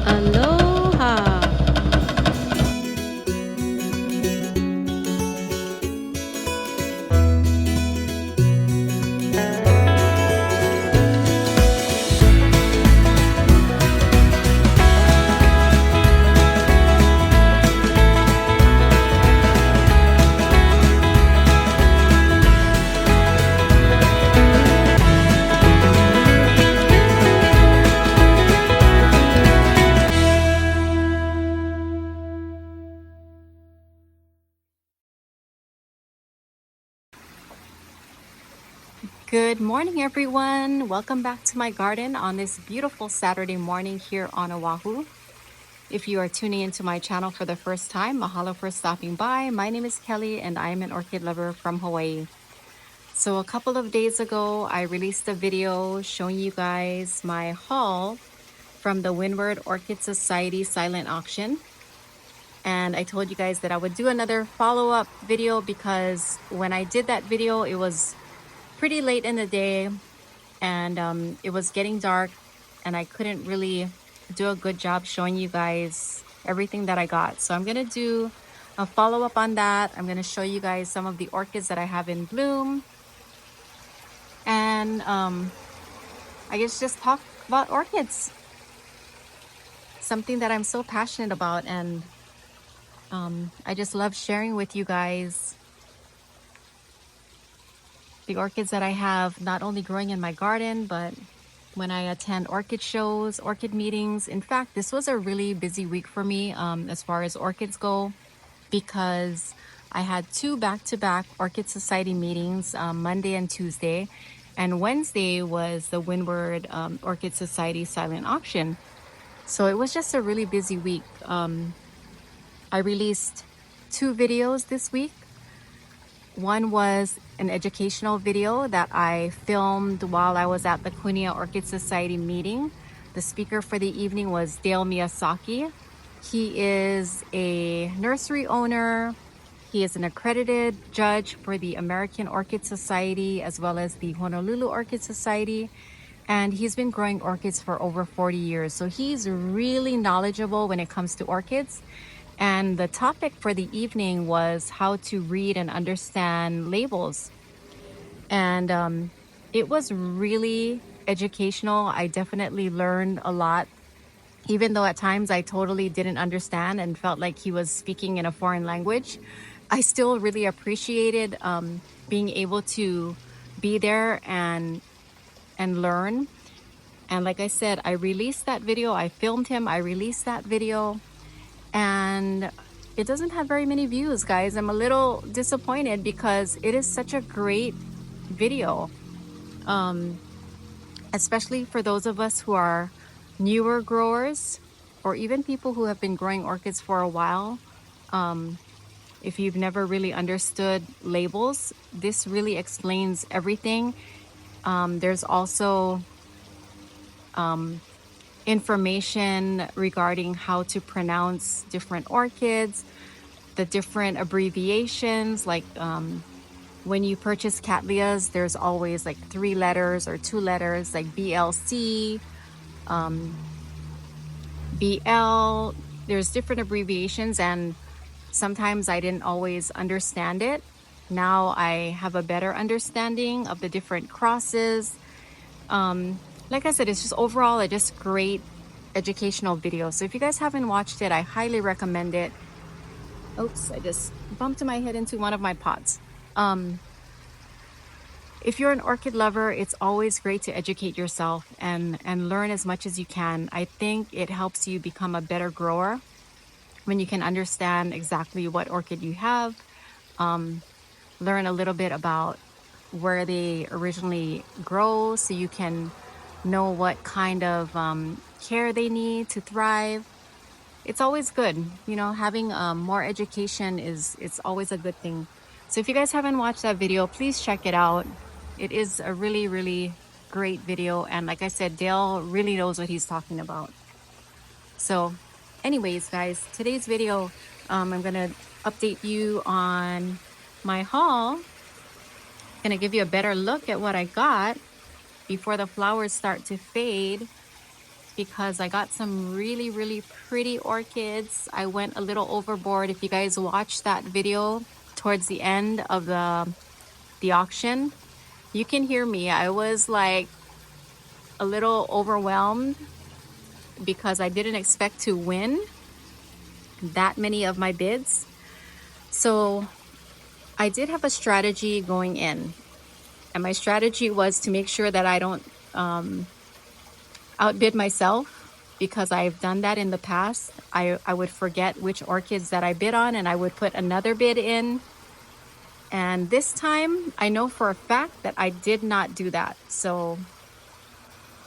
Aloha! Good morning, everyone. Welcome back to my garden on this beautiful Saturday morning here on Oahu. If you are tuning into my channel for the first time, mahalo for stopping by. My name is Kelly and I am an orchid lover from Hawaii. So a couple of days ago, I released a video showing you guys my haul from the Windward Orchid Society silent auction. And I told you guys that I would do another follow-up video because when I did that video, it was pretty late in the day and it was getting dark and I couldn't really do a good job showing you guys everything that I got. So I'm gonna do a follow-up on that. I'm gonna show you guys some of the orchids that I have in bloom and I guess just talk about orchids, something that I'm so passionate about, and I just love sharing with you guys the orchids that I have, not only growing in my garden, but when I attend orchid shows, orchid meetings. In fact, this was a really busy week for me as far as orchids go, because I had two back-to-back Orchid Society meetings, Monday and Tuesday, and Wednesday was the Windward Orchid Society silent auction. So it was just a really busy week. I released two videos this week. One was an educational video that I filmed while I was at the Kunia Orchid Society meeting. The speaker for the evening was Dale Miyazaki. He is a nursery owner. He is an accredited judge for the American Orchid Society as well as the Honolulu Orchid Society. And he's been growing orchids for over 40 years. So he's really knowledgeable when it comes to orchids. And the topic for the evening was how to read and understand labels. And it was really educational. I definitely learned a lot, even though at times I totally didn't understand and felt like he was speaking in a foreign language. I still really appreciated being able to be there and learn. And like I said, I released that video. I filmed him. I released that video. And it doesn't have very many views, guys. I'm a little disappointed because it is such a great video, especially for those of us who are newer growers or even people who have been growing orchids for a while. If you've never really understood labels, this really explains everything. There's also information regarding how to pronounce different orchids, the different abbreviations, like when you purchase Cattleyas, there's always like 3 letters or 2 letters, like BLC, BL. There's different abbreviations, and sometimes I didn't always understand it. Now I have a better understanding of the different crosses. Like I said, it's just overall a just great educational video. So if you guys haven't watched it, I highly recommend it. Oops, I just bumped my head into one of my pots. If you're an orchid lover, it's always great to educate yourself and learn as much as you can. I think it helps you become a better grower when you can understand exactly what orchid you have, learn a little bit about where they originally grow so you can know what kind of care they need to thrive. It's always good, you know, having more education it's always a good thing. So if you guys haven't watched that video, please check it out. It is a really, really great video, and like I said, Dale really knows what he's talking about. So anyways, guys, today's video, I'm gonna update you on my haul. Gonna give you a better look at what I got before the flowers start to fade. because I got some really, really pretty orchids. I went a little overboard. If you guys watched that video towards the end of the auction, you can hear me. I was like a little overwhelmed because I didn't expect to win that many of my bids. So I did have a strategy going in, and my strategy was to make sure that I don't outbid myself, because I've done that in the past. I would forget which orchids that I bid on and I would put another bid in. And this time I know for a fact that I did not do that. So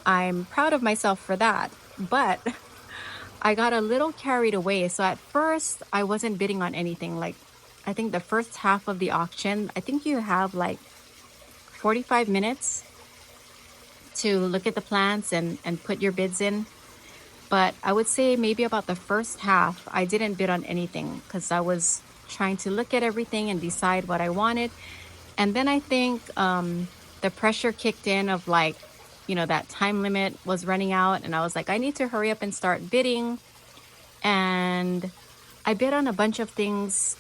I'm proud of myself for that. But I got a little carried away. So at first I wasn't bidding on anything. Like, I think the first half of the auction, I think you have like 45 minutes to look at the plants and put your bids in. But I would say maybe about the first half, I didn't bid on anything because I was trying to look at everything and decide what I wanted. And then I think the pressure kicked in of like, that time limit was running out. And I was like, I need to hurry up and start bidding. And I bid on a bunch of things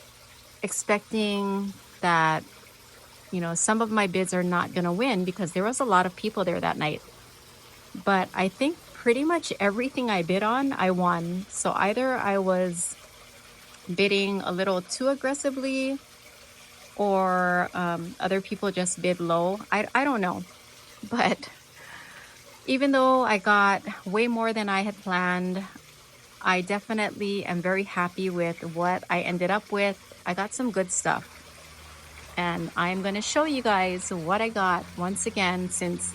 expecting that, some of my bids are not going to win because there was a lot of people there that night. But I think pretty much everything I bid on, I won. So either I was bidding a little too aggressively, or other people just bid low. I don't know. But even though I got way more than I had planned, I definitely am very happy with what I ended up with. I got some good stuff. And I'm going to show you guys what I got once again, since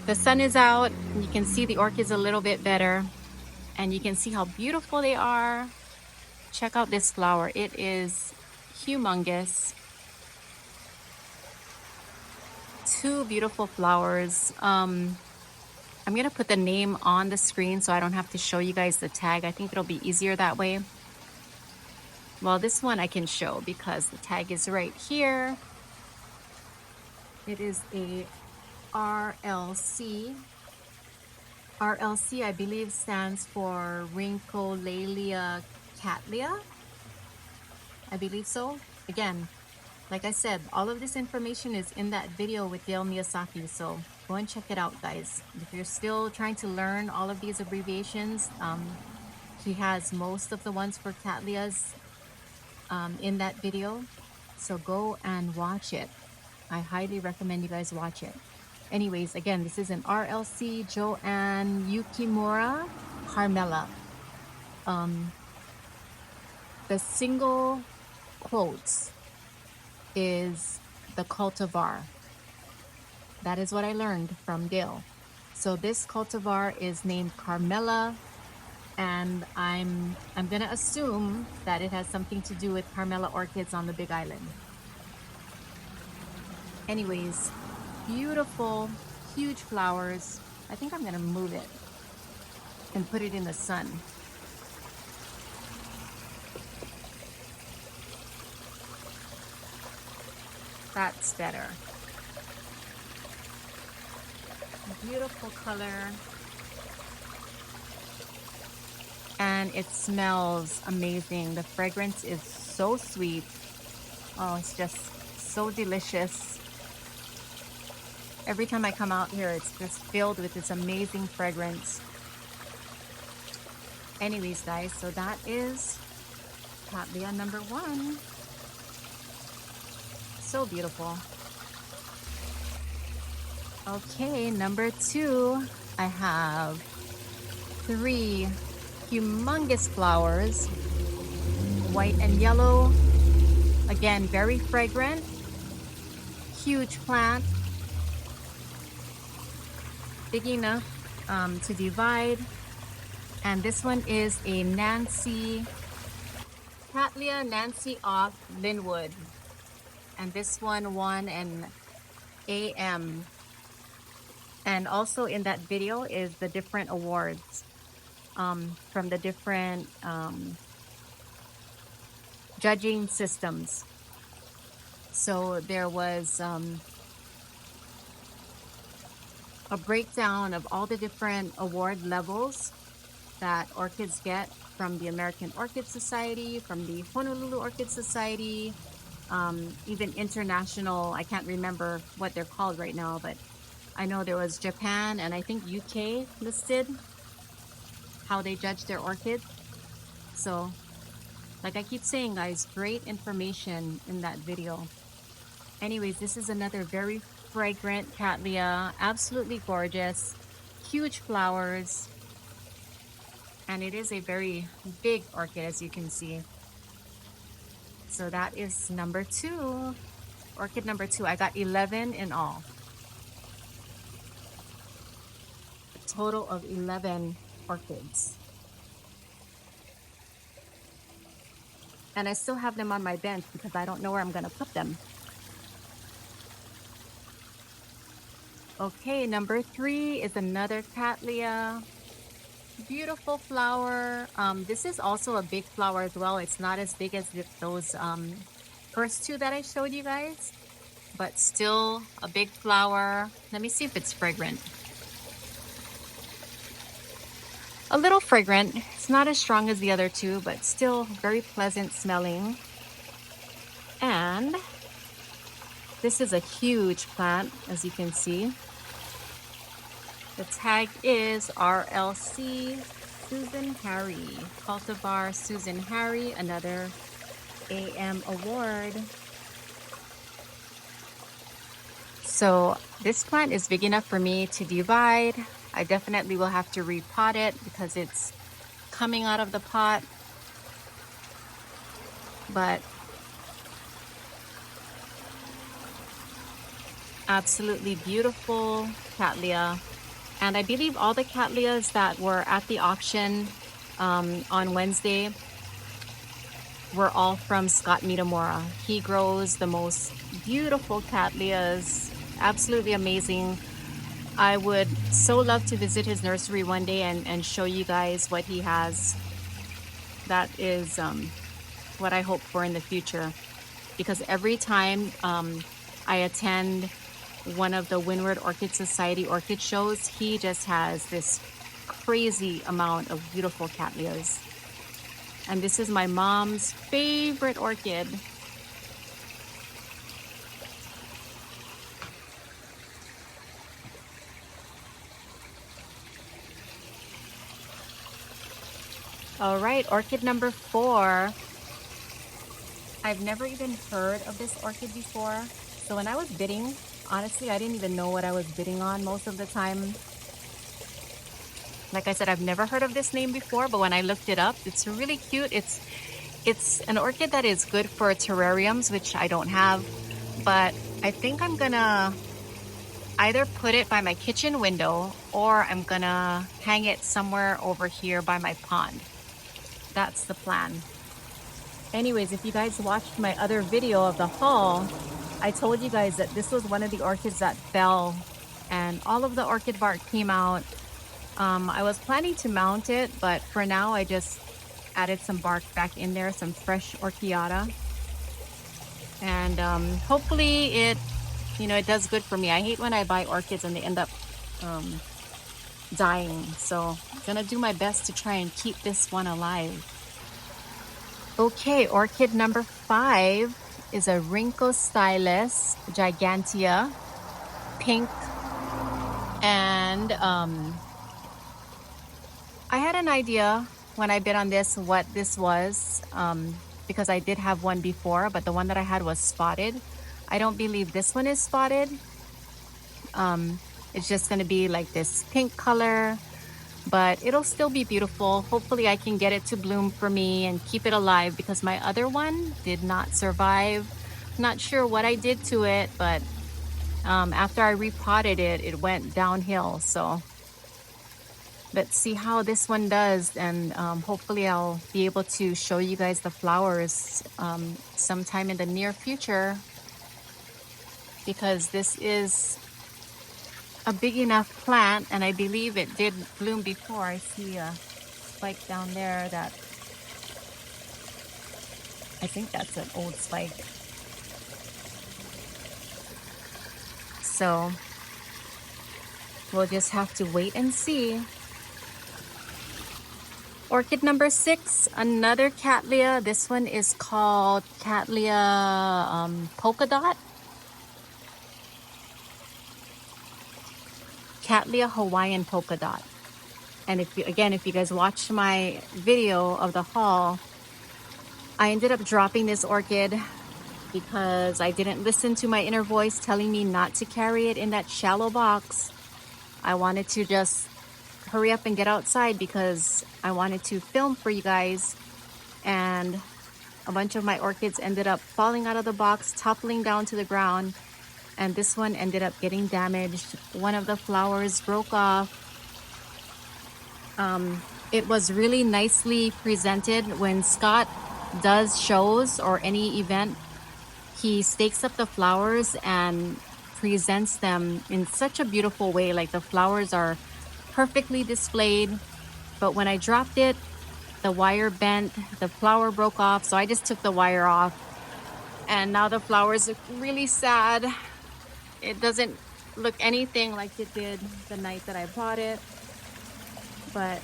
the sun is out. You can see the orchids a little bit better, and you can see how beautiful they are. Check out this flower. It is humongous. Two beautiful flowers. I'm gonna put the name on the screen so I don't have to show you guys the tag. I think it'll be easier that way. Well, this one I can show because the tag is right here. It is a RLC. RLC, I believe, stands for Rhyncholalia cattleya. I believe so. Again, like I said, all of this information is in that video with Dale Miyazaki, so go and check it out, guys. If you're still trying to learn all of these abbreviations, he has most of the ones for cattleyas in that video, so go and watch it. I highly recommend you guys watch it. Anyways, again, this is an RLC Joanne Yukimura Carmela. The single quotes is the cultivar. That is what I learned from Dale. So this cultivar is named Carmela, and I'm gonna assume that it has something to do with Carmela orchids on the Big Island. Anyways, beautiful, huge flowers. I think I'm gonna move it and put it in the sun. That's better. Beautiful color. And it smells amazing. The fragrance is so sweet. Oh, it's just so delicious. Every time I come out here, it's just filled with this amazing fragrance. Anyways, guys, so that is cattleya number 1. So beautiful. Okay, number 2, I have 3 humongous flowers, white and yellow. Again, very fragrant, huge plant, big enough to divide. And this one is a Cattleya Nancy off Windward. And this one won an AM. And also in that video is the different awards from the different judging systems. So there was a breakdown of all the different award levels that orchids get from the American Orchid Society, from the Honolulu Orchid Society, even international. I can't remember what they're called right now, but I know there was Japan and I think UK listed how they judge their orchids. So, like I keep saying, guys, great information in that video. Anyways, this is another very fragrant cattleya, absolutely gorgeous, huge flowers, and it is a very big orchid, as you can see. So that is number 2, orchid number 2. I got 11 in all. A total of 11 orchids. And I still have them on my bench because I don't know where I'm gonna put them. Okay, number 3 is another cattleya. Beautiful flower. This is also a big flower as well. It's not as big as those first 2 that I showed you guys, but still a big flower. Let me see if it's fragrant. A little fragrant. It's not as strong as the other 2, but still very pleasant smelling. And this is a huge plant, as you can see. The tag is RLC Susan Harry, cultivar Susan Harry, another AM award. So this plant is big enough for me to divide. I definitely will have to repot it because it's coming out of the pot. But absolutely beautiful cattleya. And I believe all the cattleyas that were at the auction on Wednesday were all from Scott Mitamora. He grows the most beautiful cattleyas, absolutely amazing. I would so love to visit his nursery one day and show you guys what he has. That is what I hope for in the future, because every time I attend one of the Windward Orchid Society orchid shows, he just has this crazy amount of beautiful cattleyas. And this is my mom's favorite orchid. All right, orchid number 4. I've never even heard of this orchid before. So when I was bidding, honestly, I didn't even know what I was bidding on most of the time. Like I said, I've never heard of this name before, but when I looked it up, it's really cute. It's an orchid that is good for terrariums, which I don't have, but I think I'm gonna either put it by my kitchen window or I'm gonna hang it somewhere over here by my pond. That's the plan. Anyways, if you guys watched my other video of the haul, I told you guys that this was one of the orchids that fell and all of the orchid bark came out. I was planning to mount it, but for now I just added some bark back in there, some fresh orchiata. And hopefully it does good for me. I hate when I buy orchids and they end up dying. So I'm gonna do my best to try and keep this one alive. Okay, orchid number 5 is a Rhynchostylus gigantea, pink. And I had an idea when I bid on this what this was, because I did have one before, but the one that I had was spotted. I don't believe this one is spotted. It's just gonna be like this pink color, but it'll still be beautiful. Hopefully I can get it to bloom for me and keep it alive, because my other one did not survive. Not sure what I did to it, but after I repotted it, it went downhill. So let's see how this one does, and hopefully I'll be able to show you guys the flowers sometime in the near future, because this is a big enough plant and I believe it did bloom before. I see a spike down there that I think that's an old spike. So We'll just have to wait and see. Orchid number 6, another Cattleya. This one is called Cattleya Polka Dot. Cattleya Hawaiian Polka Dot. And if you guys watched my video of the haul, I ended up dropping this orchid because I didn't listen to my inner voice telling me not to carry it in that shallow box. I wanted to just hurry up and get outside because I wanted to film for you guys, and a bunch of my orchids ended up falling out of the box, toppling down to the ground, and this one ended up getting damaged. One of the flowers broke off. It was really nicely presented. When Scott does shows or any event, he stakes up the flowers and presents them in such a beautiful way. Like, the flowers are perfectly displayed, but when I dropped it, the wire bent, the flower broke off, so I just took the wire off, and now the flowers look really sad. It doesn't look anything like it did the night that I bought it, but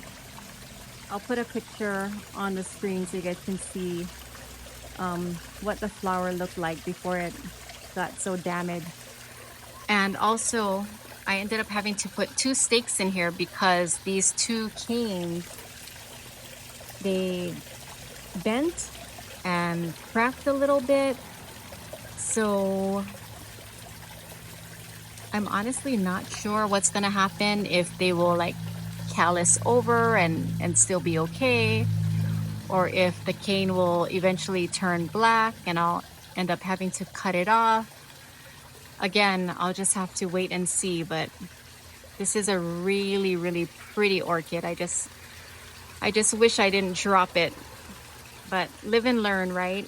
I'll put a picture on the screen so you guys can see what the flower looked like before it got so damaged. And also, I ended up having to put 2 stakes in here because these 2 canes, they bent and cracked a little bit. So I'm honestly not sure what's gonna happen, if they will like callus over and still be okay, or if the cane will eventually turn black and I'll end up having to cut it off. Again, I'll just have to wait and see, but this is a really, really pretty orchid. I just wish I didn't drop it, but live and learn, right?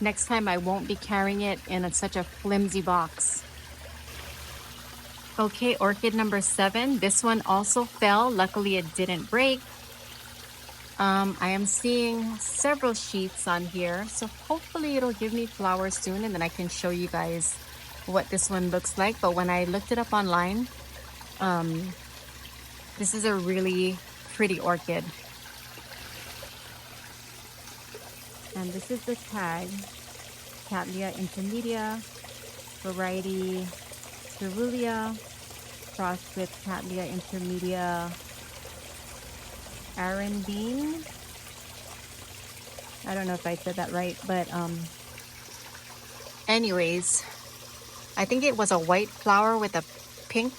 Next time I won't be carrying it in such a flimsy box. Okay, orchid number 7. This one also fell. Luckily, it didn't break. I am seeing several sheets on here, so hopefully it'll give me flowers soon, and then I can show you guys what this one looks like. But when I looked it up online, this is a really pretty orchid. And this is the tag, Cattleya intermedia, variety Cerulean, crossed with Cattleya intermedia Arendine. I don't know if I said that right, but anyways, I think it was a white flower with a pink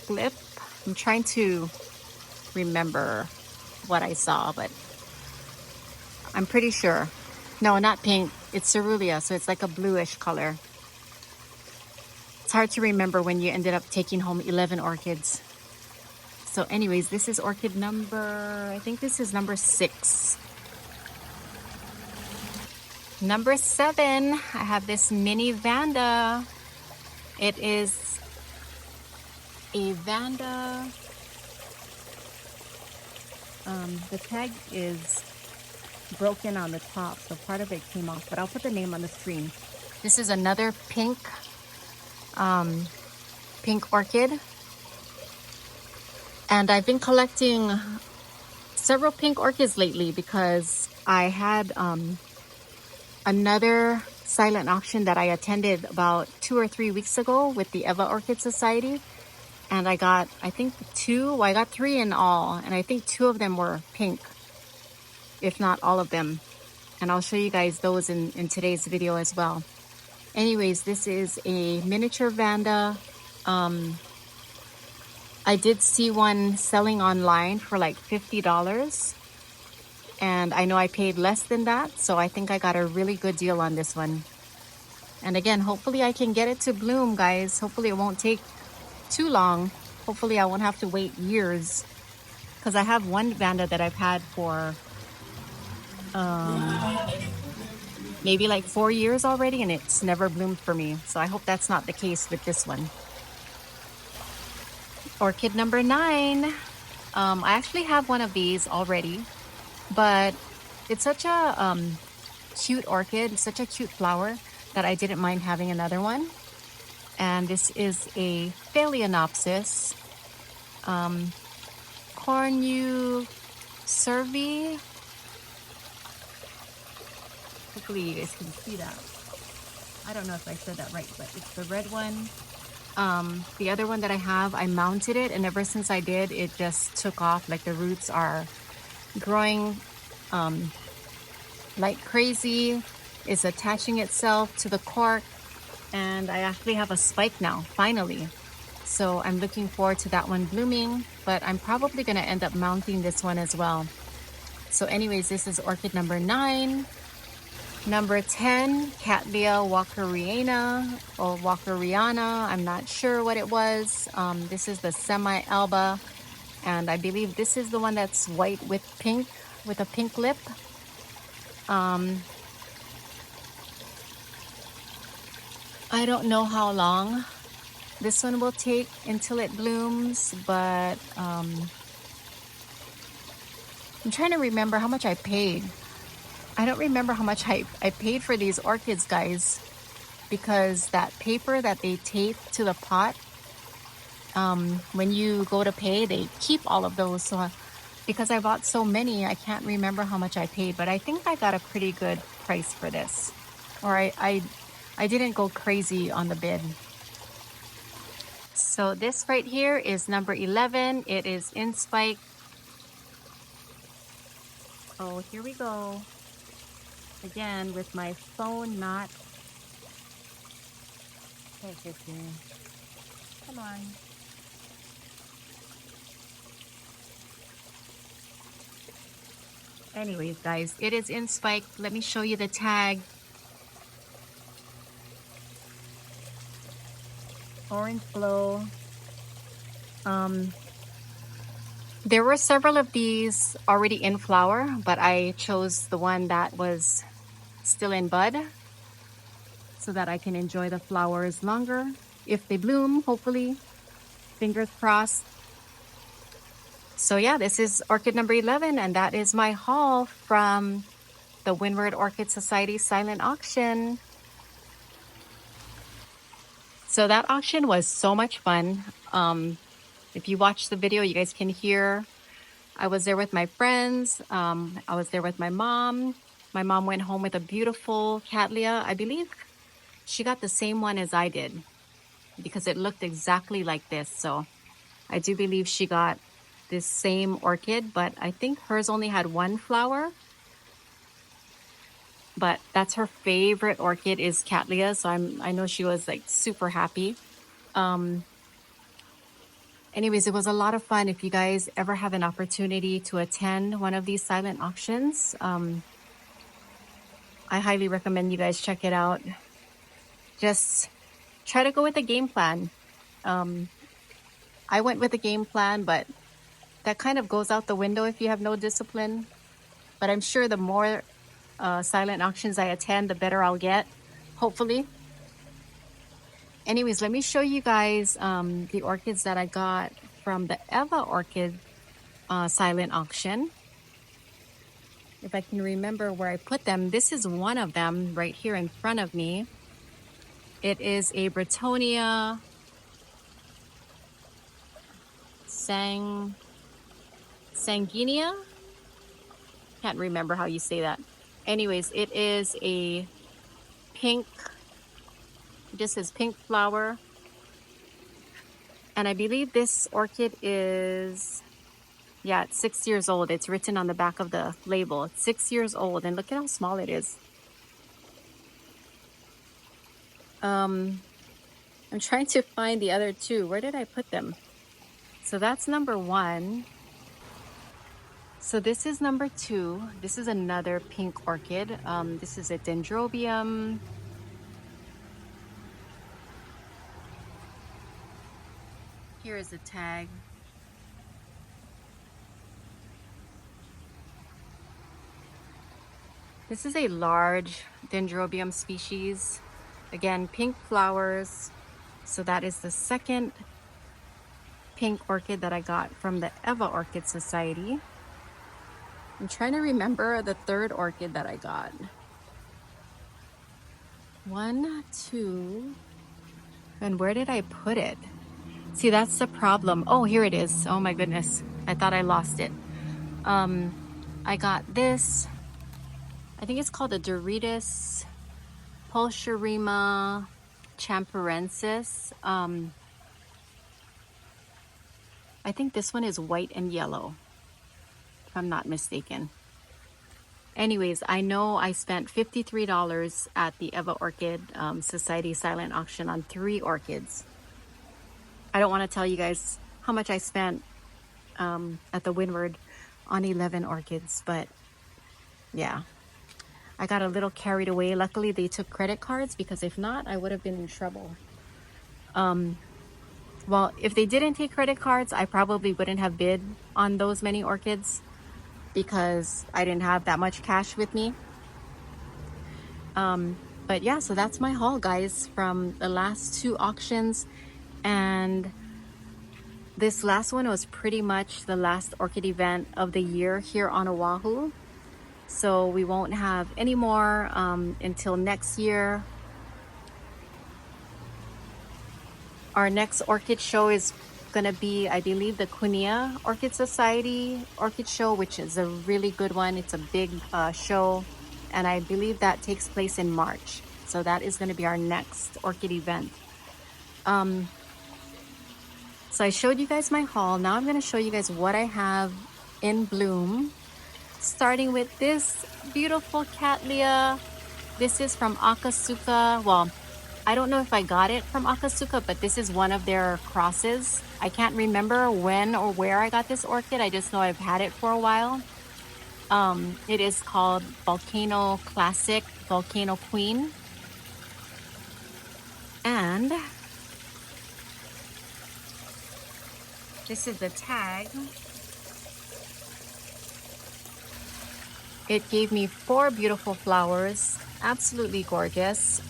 lip. I'm trying to remember what I saw, but I'm pretty sure. No, not pink. It's cerulean, so it's like a bluish color. It's hard to remember when you ended up taking home 11 orchids. So anyways, this is orchid number, I think this is number 6. Number 7, I have this mini Vanda. It is a Vanda. The tag is broken on the top, so part of it came off, but I'll put the name on the screen. This is another pink orchid. And I've been collecting several pink orchids lately because I had another silent auction that I attended about 2 or 3 weeks ago with the Eva Orchid Society. And I got, I think I got 3 in all. And I think 2 of them were pink, if not all of them. And I'll show you guys those in today's video as well. Anyways, this is a miniature Vanda. I did see one selling online for like $50. And I know I paid less than that, so I think I got a really good deal on this one. And again, hopefully I can get it to bloom, guys. Hopefully it won't take too long. Hopefully I won't have to wait years, because I have one Vanda that I've had for maybe like 4 years already, and it's never bloomed for me. So I hope that's not the case with this one. Orchid number 9. I actually have one of these already, but it's such a cute orchid, such a cute flower, that I didn't mind having another one. And this is a Phalaenopsis, Cornu Cervi. Hopefully you guys can see that. I don't know if I said that right, but it's the red one. The other one that I have, I mounted it, and ever since I did, it just took off. Like the roots are growing like crazy. It's attaching itself to the cork, and I actually have a spike now, finally. So I'm looking forward to that one blooming, but I'm probably gonna end up mounting this one as well. So anyways, this is orchid number 9. Number 10, Cattleya walkeriana or walkeriana. I'm not sure what it was. This is the semi-alba, and I believe this is the one that's white with pink, with a pink lip. I don't know how long this one will take until it blooms, but I'm trying to remember how much I paid. I don't remember how much I paid for these orchids, guys, because that paper that they tape to the pot, when you go to pay, they keep all of those. So because I bought so many, I can't remember how much I paid, but I think I got a pretty good price for this. Or I didn't go crazy on the bid. So this right here is number 11. It is in spike. Oh, here we go. Again, with my phone not focusing. Come on. Anyways, guys, it is in spike. Let me show you the tag. Orange glow. There were several of these already in flower, but I chose the one that was still in bud so that I can enjoy the flowers longer if they bloom, hopefully. Fingers crossed. So yeah, this is orchid number 11, and that is my haul from the Windward Orchid Society silent auction. So that auction was so much fun. If you watch the video, you guys can hear I was there with my friends. I was there with my mom. My mom went home with a beautiful Cattleya. I believe she got the same one as I did because it looked exactly like this. So I do believe she got this same orchid, but I think hers only had one flower. But that's her favorite orchid is Cattleya. So I know she was like super happy. Anyways, it was a lot of fun. If you guys ever have an opportunity to attend one of these silent auctions, I highly recommend you guys check it out. Just try to go with a game plan. I went with a game plan, but that kind of goes out the window if you have no discipline. But I'm sure the more silent auctions I attend, the better I'll get, hopefully. Anyways, let me show you guys the orchids that I got from the Eva Orchid silent auction. If I can remember where I put them, this is one of them right here in front of me. It is a Bretonia sanguinea. Can't remember how you say that. Anyways, it is a pink, this is pink flower. And I believe this orchid is, yeah, it's 6 years old. It's written on the back of the label. It's 6 years old, and look at how small it is. I'm trying to find the other two. Where did I put them? So that's number 1. So this is number 2. This is another pink orchid. This is a dendrobium. Here is the tag. This is a large dendrobium species. Again, pink flowers. So that is the second pink orchid that I got from the Eva Orchid Society. I'm trying to remember the third orchid that I got. 1, 2, And where did I put it? See, that's the problem. Oh, here it is. Oh my goodness. I thought I lost it. I got this. I think it's called a Doritos Pulcherima Champarensis. I think this one is white and yellow, if I'm not mistaken. Anyways, I know I spent $53 at the Eva Orchid Society silent auction on 3 orchids. I don't want to tell you guys how much I spent at the Windward on 11 orchids, but yeah, I got a little carried away. Luckily, they took credit cards, because if not, I would have been in trouble. Well, if they didn't take credit cards, I probably wouldn't have bid on those many orchids, because I didn't have that much cash with me. But yeah, so that's my haul, guys, from the last 2 auctions. And this last one was pretty much the last orchid event of the year here on Oahu. So we won't have any more until next year. Our next orchid show is gonna be, I believe, the Kunia Orchid Society Orchid Show, which is a really good one. It's a big show, and I believe that takes place in March. So that is gonna be our next orchid event. So I showed you guys my haul. Now I'm gonna show you guys what I have in bloom. Starting with this beautiful Cattleya. This is from Akasuka. Well, I don't know if I got it from Akasuka, but this is one of their crosses. I can't remember when or where I got this orchid. I just know I've had it for a while. It is called Volcano Classic, Volcano Queen. And this is the tag. It gave me 4 beautiful flowers, absolutely gorgeous.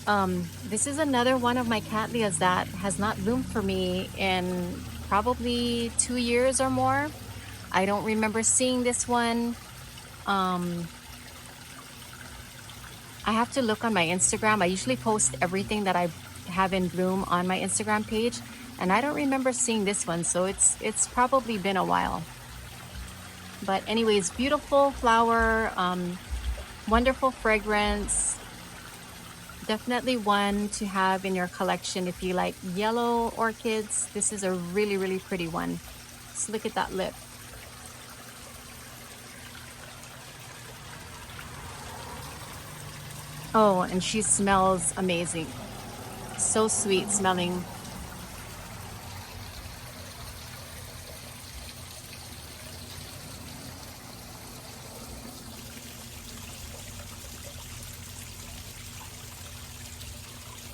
This is another one of my Cattleyas that has not bloomed for me in probably 2 years or more. I don't remember seeing this one. I have to look on my Instagram. I usually post everything that I have in bloom on my Instagram page, and I don't remember seeing this one, so it's probably been a while. But anyways, beautiful flower, wonderful fragrance. Definitely one to have in your collection if you like yellow orchids. This is a really, really pretty one. Just look at that lip. Oh, and she smells amazing. So sweet smelling.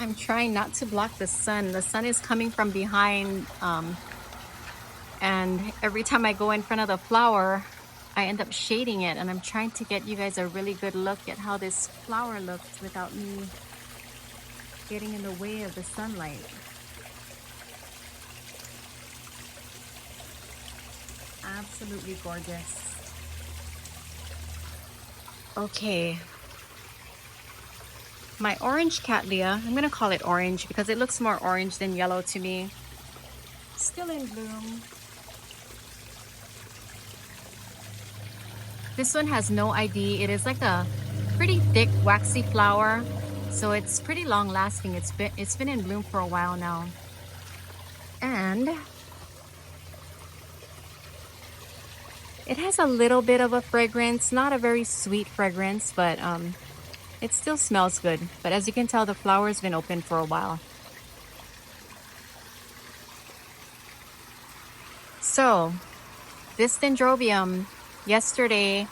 I'm trying not to block the sun. The sun is coming from behind, and every time I go in front of the flower, I end up shading it, and I'm trying to get you guys a really good look at how this flower looks without me getting in the way of the sunlight. Absolutely gorgeous. Okay. My orange Cattleya, I'm gonna call it orange because it looks more orange than yellow to me. Still in bloom. This one has no ID. It is like a pretty thick, waxy flower, so it's pretty long lasting. It's been in bloom for a while now. And it has a little bit of a fragrance, not a very sweet fragrance, but it still smells good. But as you can tell, the flower's been open for a while. So this dendrobium yesterday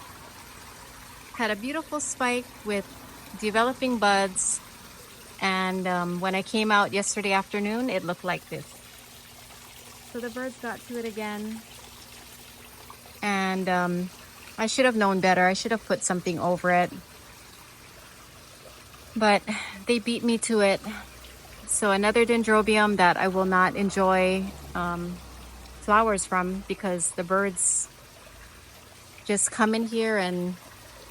had a beautiful spike with developing buds, and when I came out yesterday afternoon, it looked like this. So the birds got to it again, and I should have known better. I should have put something over it, but they beat me to it. So another dendrobium that I will not enjoy flowers from, because the birds just come in here and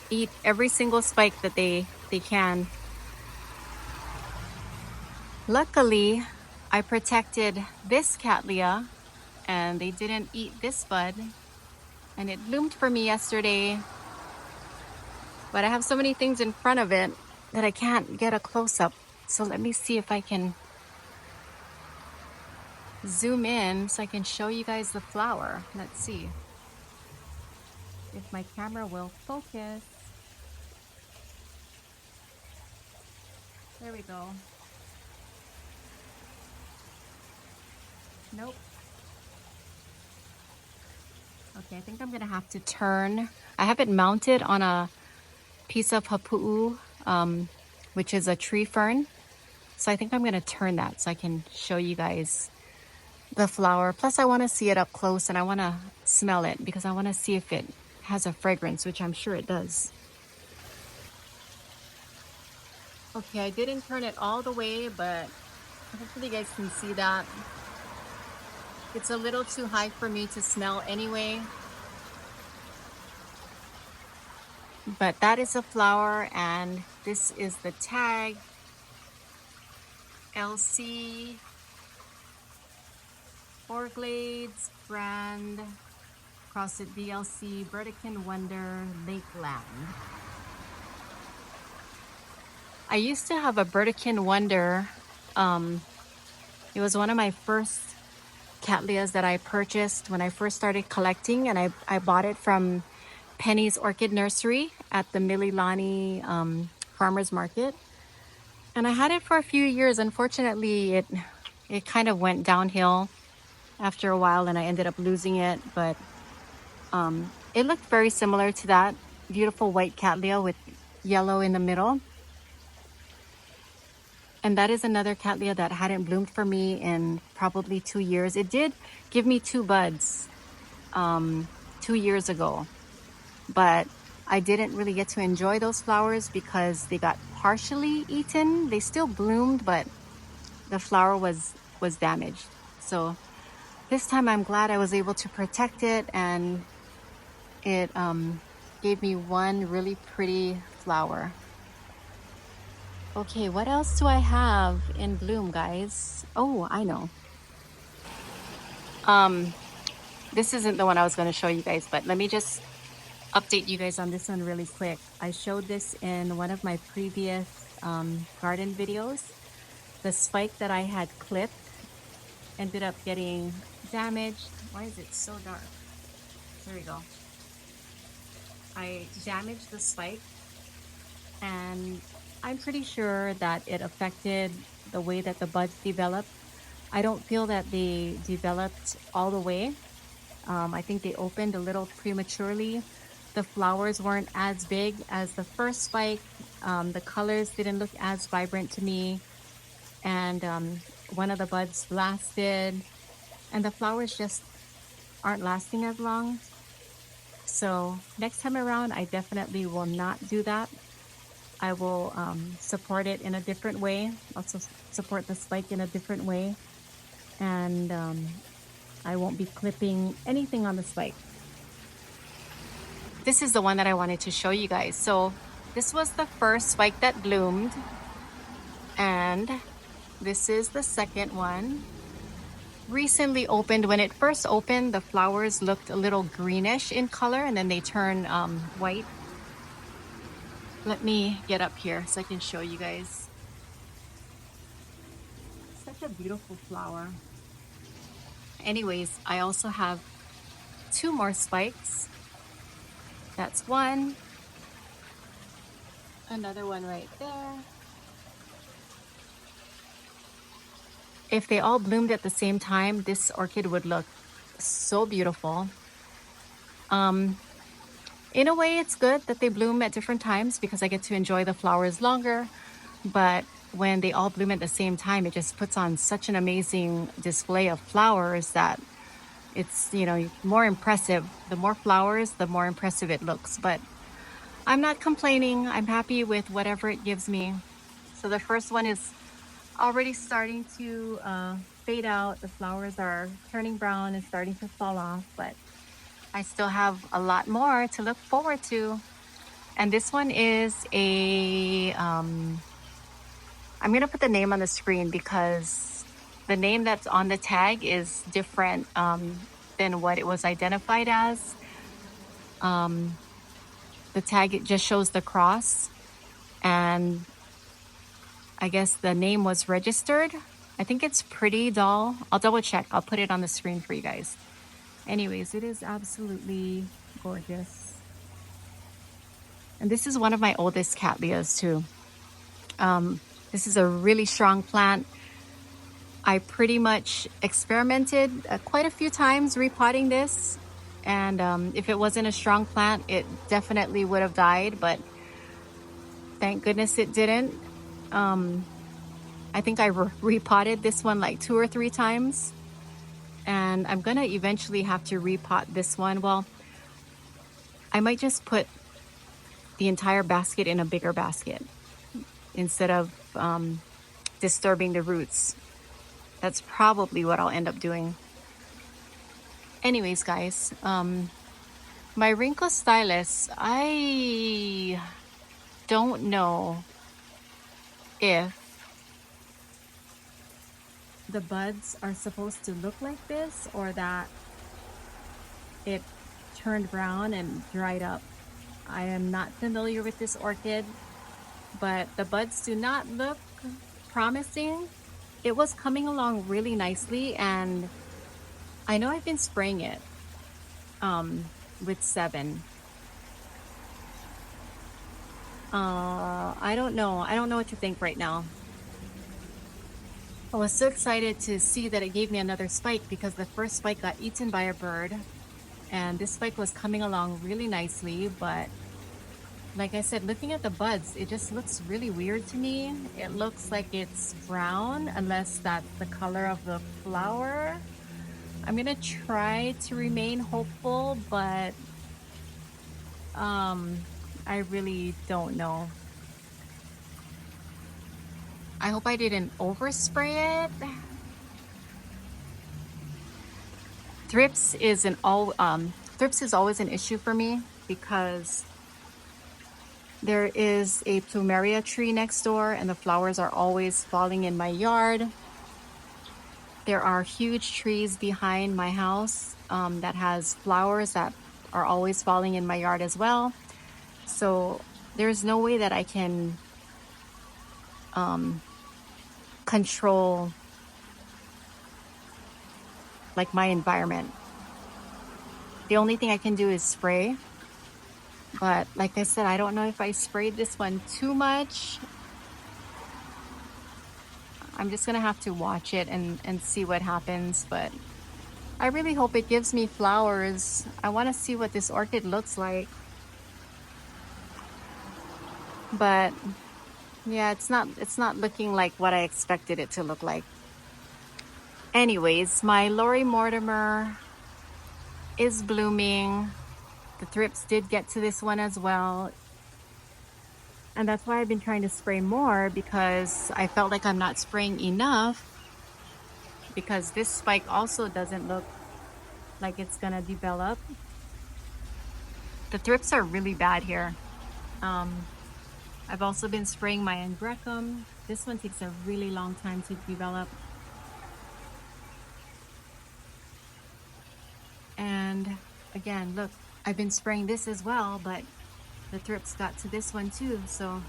eat every single spike that they can. Luckily, I protected this cattleya and they didn't eat this bud, and it bloomed for me yesterday, but I have so many things in front of it that I can't get a close-up. So let me see if I can zoom in so I can show you guys the flower. Let's see if my camera will focus. There we go. Nope. Okay, I think I'm gonna have to turn. I have it mounted on a piece of hapu'u, which is a tree fern. So I think I'm gonna turn that so I can show you guys the flower. Plus I wanna see it up close and I wanna smell it because I wanna see if it has a fragrance, which I'm sure it does. Okay, I didn't turn it all the way, but hopefully you guys can see that. It's a little too high for me to smell anyway. But that is a flower, and this is the tag. LC Orchids brand, across it DLC Burdekin Wonder Lakeland. I used to have a Burdekin Wonder. It was one of my first cattleyas that I purchased when I first started collecting, and I bought it from Penny's Orchid Nursery at the Mililani Farmers Market. And I had it for a few years. Unfortunately, it kind of went downhill after a while and I ended up losing it. But it looked very similar to that beautiful white cattleya with yellow in the middle. And that is another cattleya that hadn't bloomed for me in probably 2 years. It did give me 2 buds 2 years ago, but I didn't really get to enjoy those flowers because they got partially eaten. They still bloomed, but the flower was damaged. So this time I'm glad I was able to protect it, and it gave me one really pretty flower. Okay, what else do I have in bloom, guys? Oh, I know. This isn't the one I was going to show you guys, but let me just update you guys on this one really quick. I showed this in one of my previous garden videos. The spike that I had clipped ended up getting damaged. Why is it so dark? There we go. I damaged the spike, and I'm pretty sure that it affected the way that the buds developed. I don't feel that they developed all the way. I think they opened a little prematurely. The flowers weren't as big as the first spike. The colors didn't look as vibrant to me. And one of the buds lasted, and the flowers just aren't lasting as long. So next time around, I definitely will not do that. I will support it in a different way. Also support the spike in a different way. And I won't be clipping anything on the spike. This is the one that I wanted to show you guys. So this was the first spike that bloomed, and this is the second one. Recently opened. When it first opened, the flowers looked a little greenish in color, and then they turn white. Let me get up here so I can show you guys. Such a beautiful flower. Anyways, I also have 2 more spikes. That's one. Another one right there. If they all bloomed at the same time, this orchid would look so beautiful. In a way, it's good that they bloom at different times because I get to enjoy the flowers longer. But when they all bloom at the same time, it just puts on such an amazing display of flowers that it's, you know, more impressive. The more flowers, the more impressive it looks. But I'm not complaining. I'm happy with whatever it gives me. So the first one is already starting to fade out. The flowers are turning brown and starting to fall off, but I still have a lot more to look forward to. And this one is a I'm gonna put the name on the screen because the name that's on the tag is different than what it was identified as. Um, the tag, it just shows the cross, and I guess the name was registered. I think it's Pretty Doll. I'll double check. I'll put it on the screen for you guys. Anyways, it is absolutely gorgeous. And this is one of my oldest cattleyas too. This is a really strong plant. I pretty much experimented quite a few times repotting this. And if it wasn't a strong plant, it definitely would have died, but thank goodness it didn't. I think I repotted this one like 2 or 3 times. And I'm gonna eventually have to repot this one. Well, I might just put the entire basket in a bigger basket instead of disturbing the roots. That's probably what I'll end up doing. Anyways, guys, my Rinco Stylus, I don't know if the buds are supposed to look like this or that it turned brown and dried up. I am not familiar with this orchid, but the buds do not look promising. It was coming along really nicely, and I know I've been spraying it with 7. I don't know what to think right now. I was so excited to see that it gave me another spike because the first spike got eaten by a bird, and this spike was coming along really nicely. But like I said, looking at the buds, it just looks really weird to me. It looks like it's brown, unless that's the color of the flower. I'm gonna try to remain hopeful, but I really don't know. I hope I didn't overspray it. Thrips is always an issue for me because there is a plumeria tree next door and the flowers are always falling in my yard. There are huge trees behind my house that has flowers that are always falling in my yard as well. So there's no way that I can control like my environment. The only thing I can do is spray. But like I said, I don't know if I sprayed this one too much. I'm just gonna have to watch it and see what happens. But I really hope it gives me flowers. I want to see what this orchid looks like. But yeah, it's not looking like what I expected it to look like. Anyways, my Lori Mortimer is blooming. The thrips did get to this one as well. And that's why I've been trying to spray more, because I felt like I'm not spraying enough, because this spike also doesn't look like it's gonna develop. The thrips are really bad here. I've also been spraying my Angrecum. This one takes a really long time to develop. And again, look, I've been spraying this as well, but the thrips got to this one too. So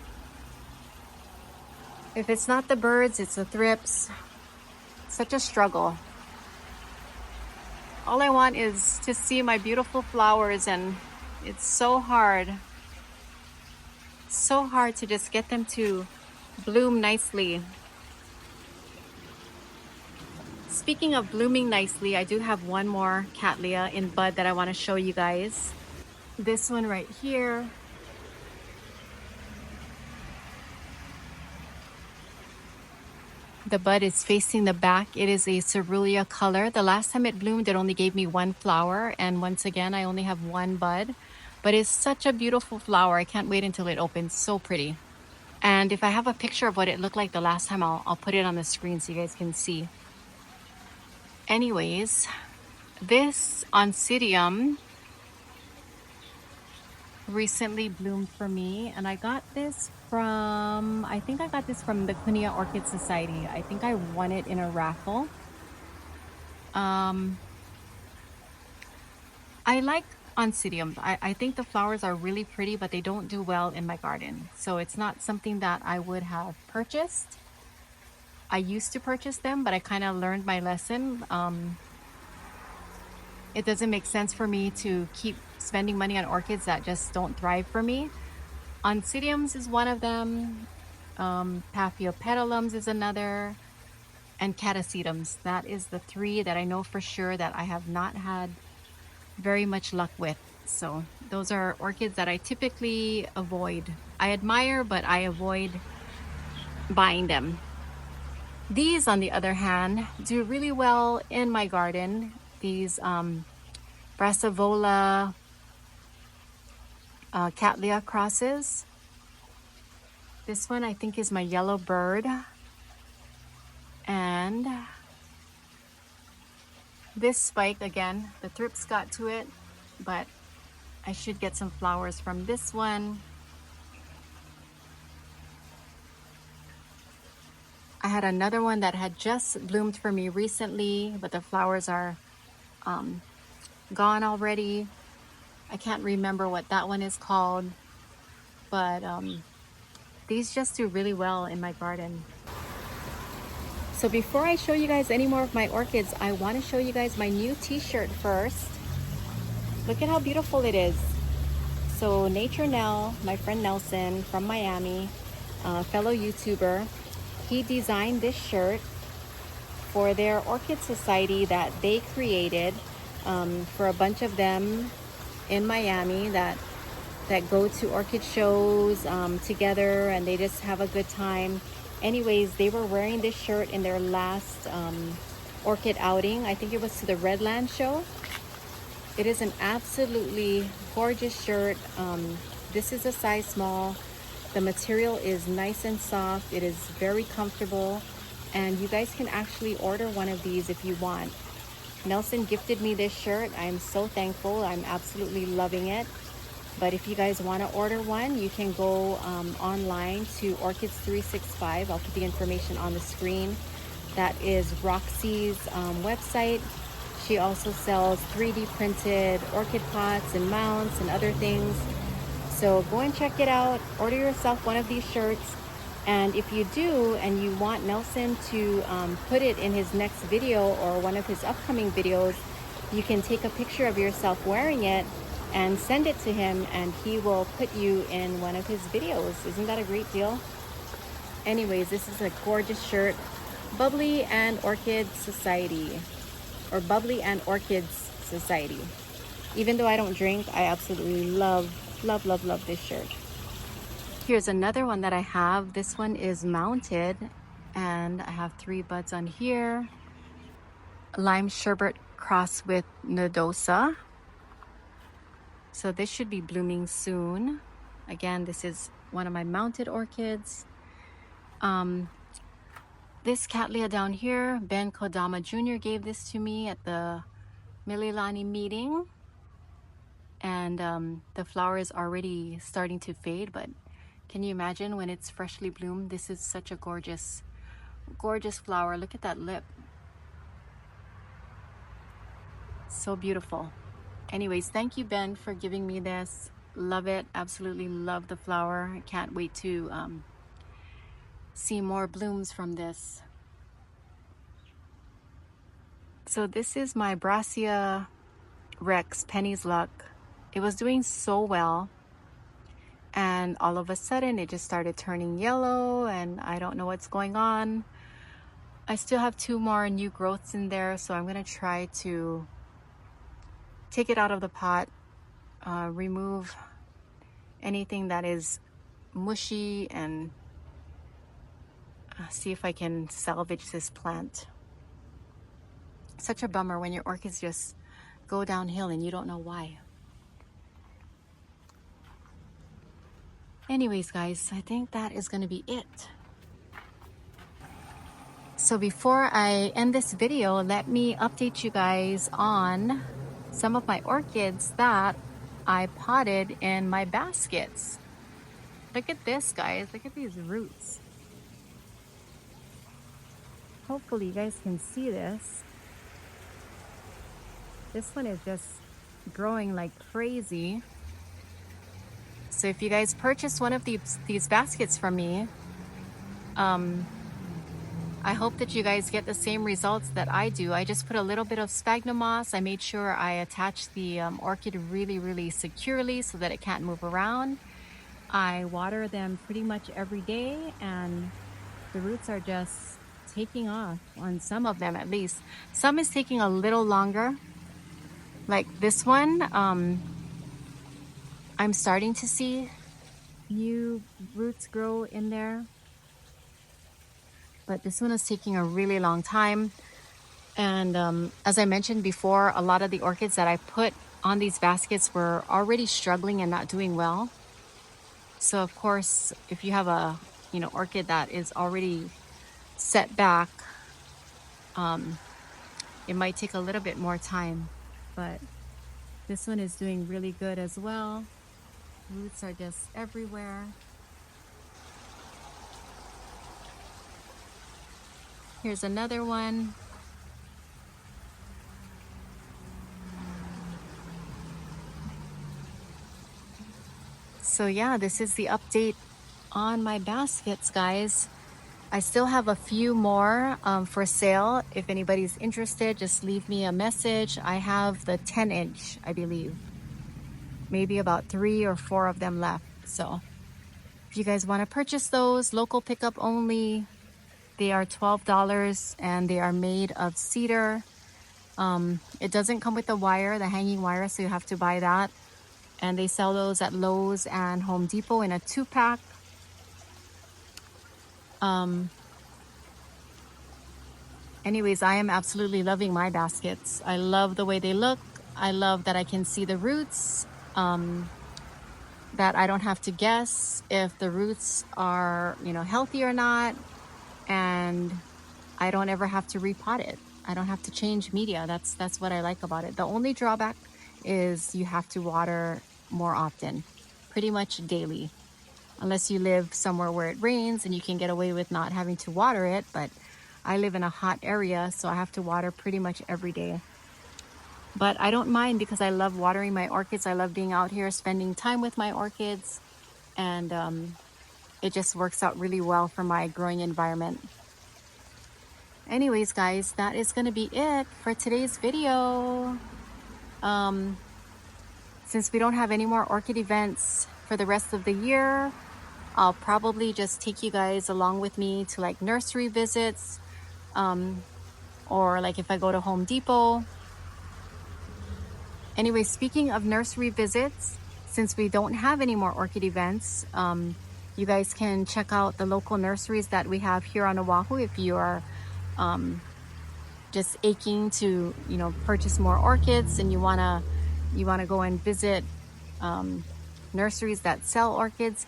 if it's not the birds, it's the thrips. Such a struggle. All I want is to see my beautiful flowers, and it's so hard. So hard to just get them to bloom nicely. Speaking of blooming nicely, I do have one more Cattleya in bud that I want to show you guys. This one right here. The bud is facing the back. It is a cerulean color. The last time it bloomed, it only gave me 1 flower. And once again, I only have 1 bud. But it's such a beautiful flower. I can't wait until it opens. So pretty. And if I have a picture of what it looked like the last time, I'll put it on the screen so you guys can see. Anyways, this Oncidium recently bloomed for me, and I got this from, I think I got this from the Kunia Orchid Society. I think I won it in a raffle. Um, I like oncidiums. I think the flowers are really pretty, but they don't do well in my garden. So it's not something that I would have purchased. I used to purchase them, but I kind of learned my lesson. It doesn't make sense for me to keep spending money on orchids that just don't thrive for me. Oncidiums is one of them. Paphiopedilums is another. And catasetums. That is the three that I know for sure that I have not had very much luck with. So those are orchids that I typically avoid. I admire, but I avoid buying them. These, on the other hand, do really well in my garden. These Brassivola Cattleya crosses. This one I think is my yellow bird. And this spike, again, the thrips got to it, but I should get some flowers from this one. I had another one that had just bloomed for me recently, but the flowers are gone already. I can't remember what that one is called, but these just do really well in my garden. So before I show you guys any more of my orchids, I want to show you guys my new t-shirt first. Look at how beautiful it is. So Nature Nell, my friend Nelson from Miami, fellow YouTuber, he designed this shirt for their Orchid Society that they created for a bunch of them in Miami that go to orchid shows together, and they just have a good time. Anyways, they were wearing this shirt in their last orchid outing. I think it was to the Redland show. It is an absolutely gorgeous shirt. This is a size small. The material is nice and soft. It is very comfortable, and you guys can actually order one of these if you want. Nelson gifted me this shirt. I'm so thankful. I'm absolutely loving it. But if you guys want to order one, you can go online to Orchids 365. I'll put the information on the screen. That is Roxy's website. She also sells 3D printed orchid pots and mounts and other things. So go and check it out. Order yourself one of these shirts. And if you do, and you want Nelson to put it in his next video or one of his upcoming videos, you can take a picture of yourself wearing it and send it to him, and he will put you in one of his videos. Isn't that a great deal? Anyways, this is a gorgeous shirt. Bubbly and Orchid Society, or Bubbly and Orchids Society. Even though I don't drink, I absolutely love this shirt. Here's another one that I have. This one is mounted, and I have 3 buds on here. Lime sherbet cross with nodosa. So this should be blooming soon. Again, this is one of my mounted orchids. This Cattleya down here, Ben Kodama Jr. gave this to me at the Mililani meeting. And the flower is already starting to fade, but can you imagine when it's freshly bloomed? This is such a gorgeous, gorgeous flower. Look at that lip. So beautiful. Anyways, thank you, Ben, for giving me this. Love it. Absolutely love the flower. I can't wait to see more blooms from this. So this is my Brassia Rex Penny's Luck. It was doing so well, and all of a sudden it just started turning yellow, and I don't know what's going on. I still have 2 more new growths in there, so I'm going to try to take it out of the pot, remove anything that is mushy, and see if I can salvage this plant. Such a bummer when your orchids just go downhill and you don't know why. Anyways, guys, I think that is going to be it. So before I end this video, let me update you guys on some of my orchids that I potted in my baskets. Look at this, guys. Look at these roots. Hopefully you guys can see this. This one is just growing like crazy. So if you guys purchase one of these baskets from me, I hope that you guys get the same results that I do. I just put a little bit of sphagnum moss. I made sure I attached the orchid really securely so that it can't move around. I water them pretty much every day, and the roots are just taking off on some of them at least. Some is taking a little longer. Like this one, I'm starting to see new roots grow in there. But this one is taking a really long time. And as I mentioned before, a lot of the orchids that I put on these baskets were already struggling and not doing well. So of course, if you have a orchid that is already set back, it might take a little bit more time. But this one is doing really good as well. Roots are just everywhere. Here's another one. So yeah, this is the update on my baskets, guys. I still have a few more for sale. If anybody's interested, just leave me a message. I have the 10-inch, I believe. Maybe about 3 or 4 of them left. So if you guys want to purchase those, local pickup only. They are $12 and they are made of cedar. It doesn't come with the wire, the hanging wire, so you have to buy that. And they sell those at Lowe's and Home Depot in a 2-pack. Anyways, I am absolutely loving my baskets. I love the way they look. I love that I can see the roots, that I don't have to guess if the roots are, healthy or not. And I don't ever have to repot it. I don't have to change media. That's what I like about it. The only drawback is you have to water more often, pretty much daily, unless you live somewhere where it rains and you can get away with not having to water it. But I live in a hot area, so I have to water pretty much every day. But I don't mind because I love watering my orchids. I love being out here spending time with my orchids, and it just works out really well for my growing environment. Anyways, guys, that is going to be it for today's video. Since we don't have any more orchid events for the rest of the year, I'll probably just take you guys along with me to like nursery visits, or like if I go to Home Depot. Anyway, speaking of nursery visits, since we don't have any more orchid events, you guys can check out the local nurseries that we have here on Oahu if you are just aching to purchase more orchids and you wanna go and visit nurseries that sell orchids.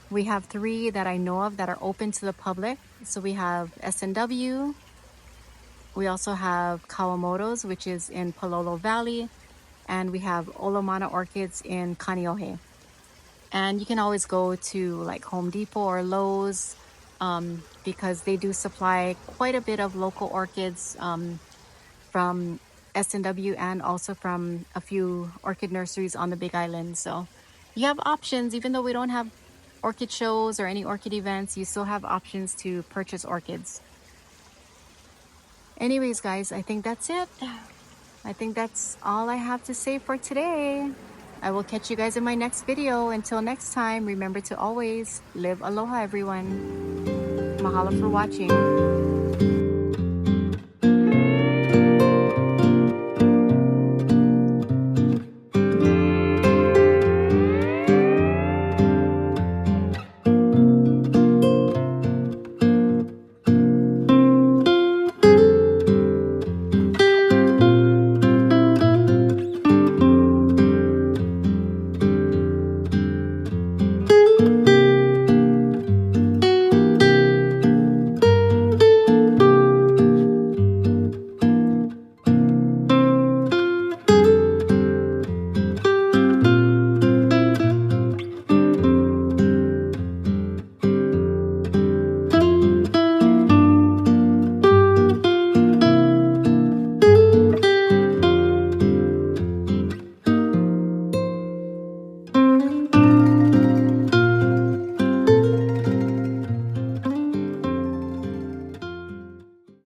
We have 3 that I know of that are open to the public. So we have S&W, we also have Kawamoto's, which is in Palolo Valley, and we have Olomana Orchids in Kaneohe. And you can always go to like Home Depot or Lowe's, because they do supply quite a bit of local orchids from S&W and also from a few orchid nurseries on the Big Island. So you have options. Even though we don't have orchid shows or any orchid events, you still have options to purchase orchids. Anyways, guys, I think that's it. I think that's all I have to say for today. I will catch you guys in my next video. Until next time, remember to always live aloha, everyone. Mahalo for watching.